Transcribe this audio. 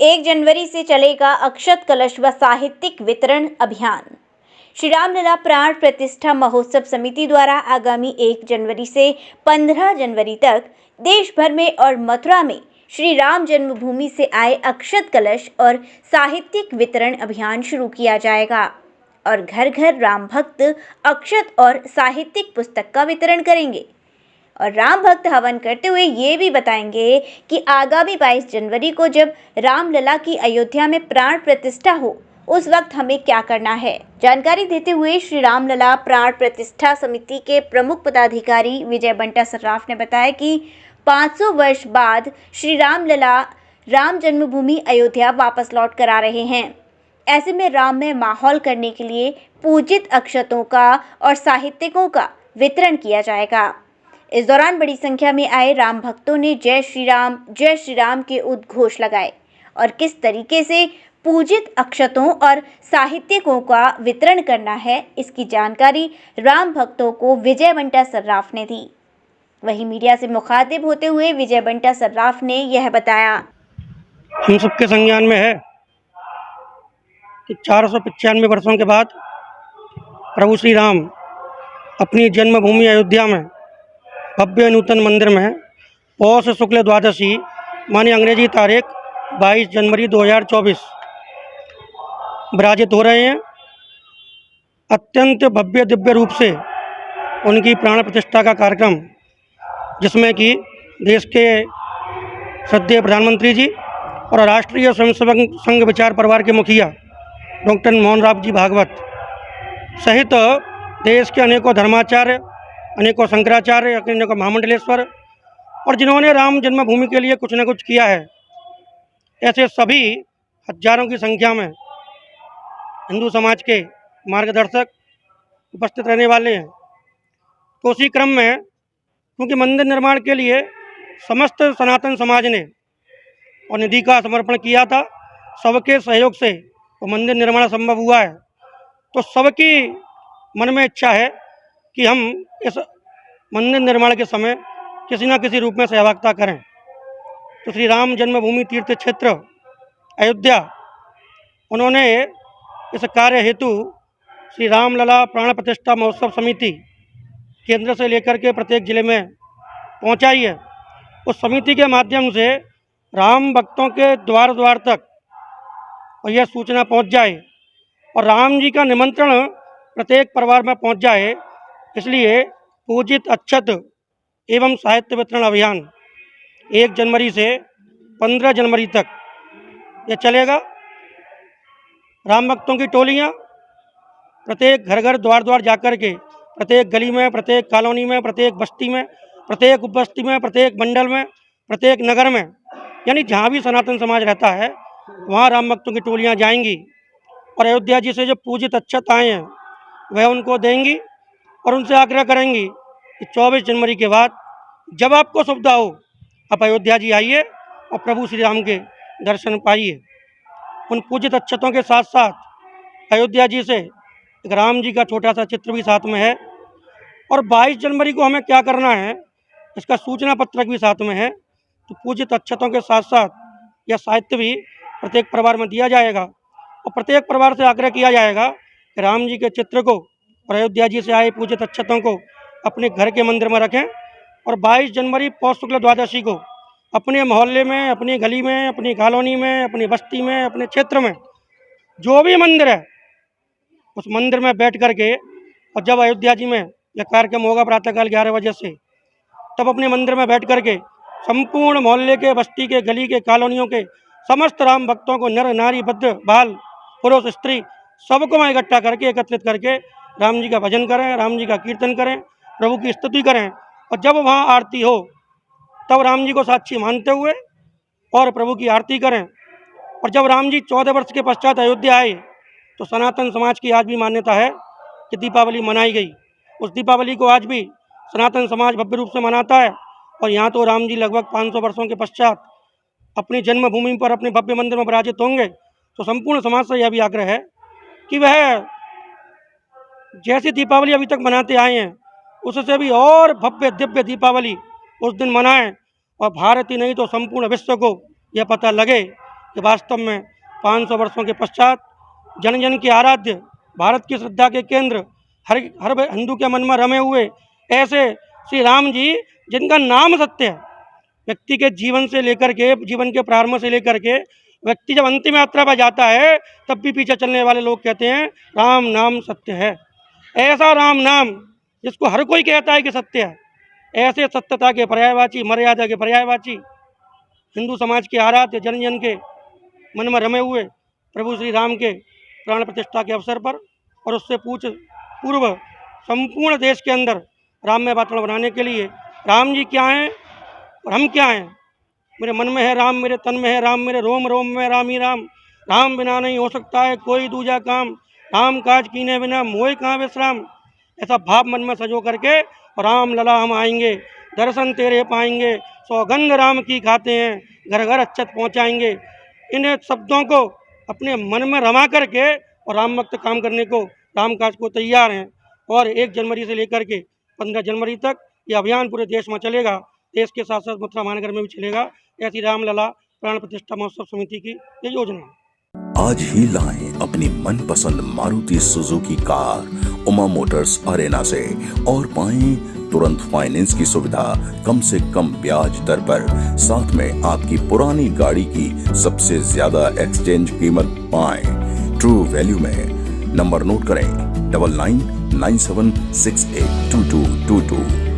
1 जनवरी से चलेगा अक्षत कलश व साहित्यिक वितरण अभियान। श्री रामलला प्राण प्रतिष्ठा महोत्सव समिति द्वारा आगामी 1 जनवरी से 15 जनवरी तक देश भर में और मथुरा में श्री राम जन्मभूमि से आए अक्षत कलश और साहित्यिक वितरण अभियान शुरू किया जाएगा और घर घर राम भक्त अक्षत और साहित्यिक पुस्तक का वितरण करेंगे और राम भक्त हवन करते हुए ये भी बताएंगे कि आगामी 22 जनवरी को जब रामलला की अयोध्या में प्राण प्रतिष्ठा हो उस वक्त हमें क्या करना है। जानकारी देते हुए श्री रामलला प्राण प्रतिष्ठा समिति के प्रमुख पदाधिकारी विजय बंटा सर्राफ ने बताया कि 500 वर्ष बाद श्री रामलला राम जन्मभूमि अयोध्या वापस लौट कर आ रहे हैं। ऐसे में राममय माहौल करने के लिए पूजित अक्षतों का और साहित्यिकों का वितरण किया जाएगा। इस दौरान बड़ी संख्या में आए राम भक्तों ने जय श्री राम के उद्घोष लगाए और किस तरीके से पूजित अक्षतों और साहित्यिकों का वितरण करना है इसकी जानकारी राम भक्तों को विजय बंटा सर्राफ ने दी। वहीं मीडिया से मुखातिब होते हुए विजय बंटा सर्राफ ने यह बताया। हम सबके संज्ञान में है कि 495 वर्षों के बाद प्रभु श्री राम अपनी जन्मभूमि अयोध्या में भव्य नूतन मंदिर में पौष शुक्ल द्वादशी मानी अंग्रेजी तारीख 22 जनवरी 2024 विराजित हो रहे हैं। अत्यंत भव्य दिव्य रूप से उनकी प्राण प्रतिष्ठा का कार्यक्रम, जिसमें कि देश के श्रद्धेय प्रधानमंत्री जी और राष्ट्रीय स्वयंसेवक संघ विचार परिवार के मुखिया डॉक्टर मोहन राव जी भागवत सहित देश के अनेकों धर्माचार्य, अनेकों शंकराचार्य, अनेकों महामंडलेश्वर और जिन्होंने राम जन्मभूमि के लिए कुछ न कुछ किया है, ऐसे सभी हजारों की संख्या में हिंदू समाज के मार्गदर्शक उपस्थित रहने वाले हैं। तो उसी क्रम में क्योंकि मंदिर निर्माण के लिए समस्त सनातन समाज ने और निधि का समर्पण किया था, सबके सहयोग से वो मंदिर निर्माण संभव हुआ है, तो सबकी मन में इच्छा है कि हम इस मंदिर निर्माण के समय किसी न किसी रूप में सहभागिता करें। तो श्री राम जन्मभूमि तीर्थ क्षेत्र अयोध्या उन्होंने इस कार्य हेतु श्री रामलला प्राण प्रतिष्ठा महोत्सव समिति केंद्र से लेकर के प्रत्येक जिले में पहुंचाई है। उस समिति के माध्यम से राम भक्तों के द्वार द्वार तक और यह सूचना पहुंच जाए और राम जी का निमंत्रण प्रत्येक परिवार में पहुंच जाए, इसलिए पूजित अक्षत एवं साहित्य वितरण अभियान 1 जनवरी से 15 जनवरी तक यह चलेगा। राम भक्तों की टोलियां प्रत्येक घर घर द्वार द्वार जाकर के प्रत्येक गली में, प्रत्येक कॉलोनी में, प्रत्येक बस्ती में, प्रत्येक उपबस्ती में, प्रत्येक मंडल में, प्रत्येक नगर में, यानी जहाँ भी सनातन समाज रहता है वहाँ राम भक्तों की टोलियाँ जाएंगी और अयोध्या जी से जो पूजित अक्षत आए हैं वह उनको देंगी और उनसे आग्रह करेंगी कि 24 जनवरी के बाद जब आपको सुविधा हो आप अयोध्या जी आइए और प्रभु श्री राम के दर्शन पाइए। उन पूजित अक्षतों के साथ साथ अयोध्या जी से एक राम जी का छोटा सा चित्र भी साथ में है और 22 जनवरी को हमें क्या करना है इसका सूचना पत्रक भी साथ में है। तो पूजित अक्षतों के साथ साथ यह साहित्य भी प्रत्येक परिवार में दिया जाएगा और प्रत्येक परिवार से आग्रह किया जाएगा कि राम जी के चित्र को और अयोध्या जी से आए पूजित अक्षतों को अपने घर के मंदिर में रखें और 22 जनवरी पौष शुक्ल द्वादशी को अपने मोहल्ले में, अपनी गली में, अपनी कॉलोनी में, अपनी बस्ती में, अपने क्षेत्र में जो भी मंदिर है उस मंदिर में बैठ कर के और जब अयोध्या जी में यह कार्यक्रम होगा प्रातःकाल 11 बजे से, तब अपने मंदिर में बैठ कर के संपूर्ण मोहल्ले के, बस्ती के, गली के, कॉलोनियों के समस्त राम भक्तों को नर नारी वृद्ध बाल पुरुष स्त्री सबको वहाँ इकट्ठा करके एकत्रित करके राम जी का भजन करें, राम जी का कीर्तन करें, प्रभु की स्तुति करें और जब वहाँ आरती हो तब राम जी को साक्षी मानते हुए और प्रभु की आरती करें। और जब राम जी 14 वर्ष के पश्चात अयोध्या आए तो सनातन समाज की आज भी मान्यता है कि दीपावली मनाई गई। उस दीपावली को आज भी सनातन समाज भव्य रूप से मनाता है और यहाँ तो राम जी लगभग 500 वर्षों के पश्चात अपनी जन्मभूमि पर अपने भव्य मंदिर में विराजित होंगे। तो संपूर्ण समाज से यह भी आग्रह है कि वह जैसी दीपावली अभी तक मनाते आए हैं उससे भी और भव्य दिव्य दीपावली उस दिन मनाएं और भारत ही नहीं तो संपूर्ण विश्व को यह पता लगे कि वास्तव में 500 वर्षों के पश्चात जन जन के आराध्य, भारत की श्रद्धा के केंद्र, हर हर हिंदू के मन में रमे हुए ऐसे श्री राम जी, जिनका नाम सत्य है, व्यक्ति के जीवन से लेकर के, जीवन के प्रारंभ से लेकर के व्यक्ति जब अंतिम यात्रा पर जाता है तब भी पीछे चलने वाले लोग कहते हैं राम नाम सत्य है। ऐसा राम नाम जिसको हर कोई कहता है कि सत्य है, ऐसे सत्यता के पर्यायवाची, मर्यादा के पर्यायवाची, हिंदू समाज के आराध्य, जन जन के मन में रमे हुए प्रभु श्री राम के प्राण प्रतिष्ठा के अवसर पर और उससे पूर्व संपूर्ण देश के अंदर राममय वातावरण बनाने के लिए राम जी क्या हैं और हम क्या हैं। मेरे मन में है राम, मेरे तन में है राम, मेरे रोम रोम में राम ही राम, राम बिना नहीं हो सकता है कोई दूजा काम, राम काज कीने बिना मोह कहाँ विश्राम। ऐसा भाव मन में सजो करके राम लला हम आएंगे, दर्शन तेरे पाएंगे, सौगंध राम की खाते हैं, घर घर अक्षत पहुँचाएंगे। इन शब्दों को अपने मन में रमा करके और राम भक्त काम करने को, राम काज को तैयार हैं। और 1 जनवरी से लेकर के 15 जनवरी तक ये अभियान पूरे देश में चलेगा, देश के साथ साथ मथुरा महानगर में भी चलेगा। ऐसी रामलला प्राण प्रतिष्ठा महोत्सव समिति की ये योजना है। आज ही लाएं अपनी मनपसंद Maruti Suzuki car Uma Motors Arena से और पाएं तुरंत फाइनेंस की सुविधा कम से कम ब्याज दर पर। साथ में आपकी पुरानी गाड़ी की सबसे ज्यादा एक्सचेंज कीमत पाएं ट्रू वैल्यू में। नंबर नोट करें 9997682222।